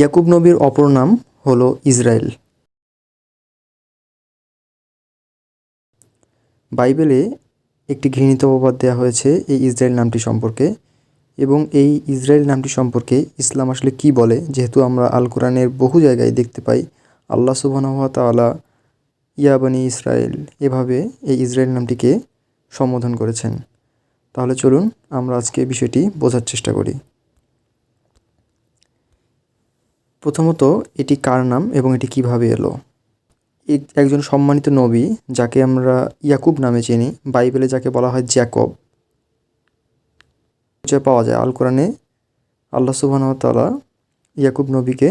ইয়াকুব নবীর অপর নাম হলো ইসরায়েল। বাইবেলে একটি ঘৃণিত অপবাদ দেওয়া হয়েছে এই ইসরায়েল নামটি সম্পর্কে, এবং এই ইসরায়েল নামটি সম্পর্কে ইসলাম আসলে কী বলে, যেহেতু আমরা আল কোরআনের বহু জায়গায় দেখতে পাই আল্লাহ সুবহানাহু ওয়া তাআলা ইয়া বনী ইসরায়েল এভাবে এই ইসরায়েল নামটিকে সম্বোধন করেছেন। তাহলে চলুন আমরা আজকে বিষয়টি বোঝার চেষ্টা করি। প্রথমত, এটি কার নাম এবং এটি কিভাবে এলো। একজন সম্মানিত নবী যাকে আমরা ইয়াকুব নামে চিনি, বাইবেলে যাকে বলা হয় জ্যাকব, পরিচয় পাওয়া যায় আল কোরআনে। আল্লাহ সুবহানাহু ওয়া তাআলা ইয়াকুব নবীকে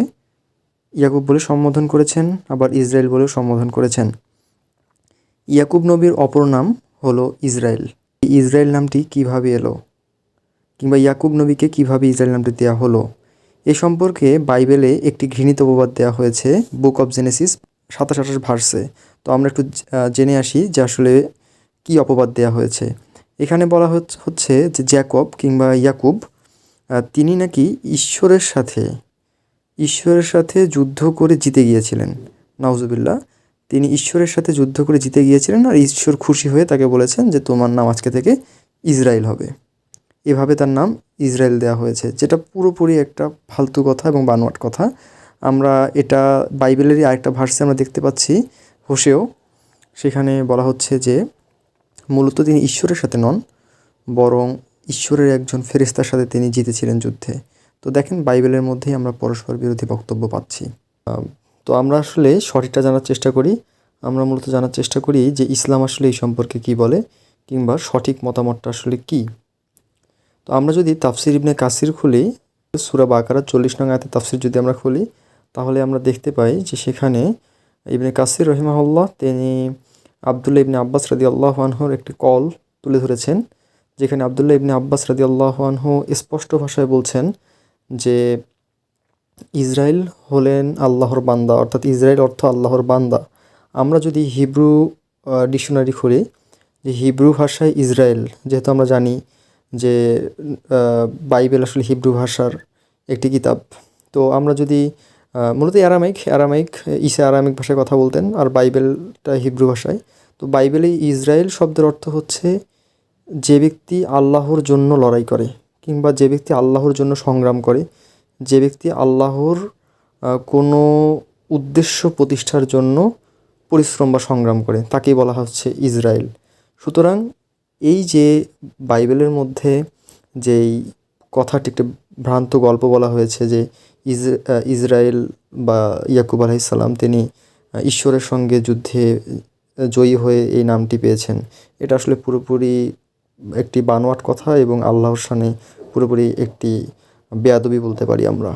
ইয়াকুব বলে সম্বোধন করেছেন, আবার ইসরায়েল বলেও সম্বোধন করেছেন। ইয়াকুব নবীর অপর নাম হলো ইসরায়েল। এই ইসরায়েল নামটি কিভাবে এলো, কিংবা ইয়াকুব নবীকে কিভাবে ইসরায়েল নামটি দেওয়া হলো, এ সম্পর্কে বাইবেলে একটি ঘৃণিত অপবাদ দেওয়া হয়েছে বুক অফ জেনেসিস 27-28 ভার্সে। তো আমরা একটু জেনে আসি যে আসলে কী অপবাদ দেওয়া হয়েছে। এখানে বলা হচ্ছে যে জ্যাকব কিংবা ইয়াকুব তিনি নাকি ঈশ্বরের সাথে যুদ্ধ করে জিতে গিয়েছিলেন। নাউজুবিল্লাহ, তিনি ঈশ্বরের সাথে যুদ্ধ করে জিতে গিয়েছিলেন, আর ঈশ্বর খুশি হয়ে তাকে বলেছেন যে তোমার নাম আজকে থেকে ইসরায়েল হবে। এভাবে তার নাম ইসরায়েল দেওয়া হয়েছে, যেটা পুরোপুরি একটা ফালতু কথা এবং বানোয়াট কথা। আমরা এটা বাইবেলেরই আরেকটা ভার্সে আমরা দেখতে পাচ্ছি, হোসেও। সেখানে বলা হচ্ছে যে মূলত তিনি ঈশ্বরের সাথে নন, বরং ঈশ্বরের একজন ফেরেশতার সাথে তিনি জিতেছিলেন যুদ্ধে। তো দেখেন, বাইবেলের মধ্যেই আমরা পরস্পর বিরোধী বক্তব্য পাচ্ছি। তো আমরা আসলে সঠিকটা জানার চেষ্টা করি। আমরা মূলত জানার চেষ্টা করি যে ইসলাম আসলে এই সম্পর্কে কী বলে, কিংবা সঠিক মতামতটা আসলে কী। তো আমরা যদি তাফসির ইবনে কাসির খুলি, সূরা বাকারার 40 নং আয়াতের তাফসির যদি আমরা খুলি, তাহলে আমরা দেখতে পাই যে সেখানে ইবনে কাসির রহিমাহুল্লাহ তিনি আবদুল্লাহ ইবনে আব্বাস রাদিয়াল্লাহু আনহুর একটি কল তুলে ধরেছেন, যেখানে আবদুল্লাহ ইবনে আব্বাস রাদিয়াল্লাহু আনহু স্পষ্ট ভাষায় বলছেন যে ইসরায়েল হলেন আল্লাহর বান্দা, অর্থাৎ ইসরায়েল অর্থ আল্লাহর বান্দা। আমরা যদি হিব্রু ডিকশনারি খুলি, যে হিব্রু ভাষায় ইসরায়েল, যেহেতু আমরা জানি যে বাইবেল আসলে হিব্রু ভাষার একটি কিতাব, তো আমরা যদি মূলত অ্যারামাইক ঈসা আরামিক ভাষায় কথা বলতেন, আর বাইবেলটা হিব্রু ভাষায়। তো বাইবেলে ইসরায়েল শব্দের অর্থ হচ্ছে যে ব্যক্তি আল্লাহর জন্য লড়াই করে, কিংবা যে ব্যক্তি আল্লাহর জন্য সংগ্রাম করে, যে ব্যক্তি আল্লাহর কোনো উদ্দেশ্য প্রতিষ্ঠার জন্য পরিশ্রম বা সংগ্রাম করে, তাকেই বলা হচ্ছে ইসরায়েল। সুতরাং এই যে বাইবেলের মধ্যে যেই কথাটি একটা ভ্রান্ত গল্প বলা হয়েছে যে ইসরায়েল বা ইয়াকুব আলাইহিস সালাম তিনি ঈশ্বরের সঙ্গে যুদ্ধে জয়ী হয়ে এই নামটি পেয়েছেন, এটা আসলে পুরোপুরি একটি বানোয়াট কথা এবং আল্লাহর শানে পুরোপুরি একটি বেয়াদবি বলতে পারি আমরা।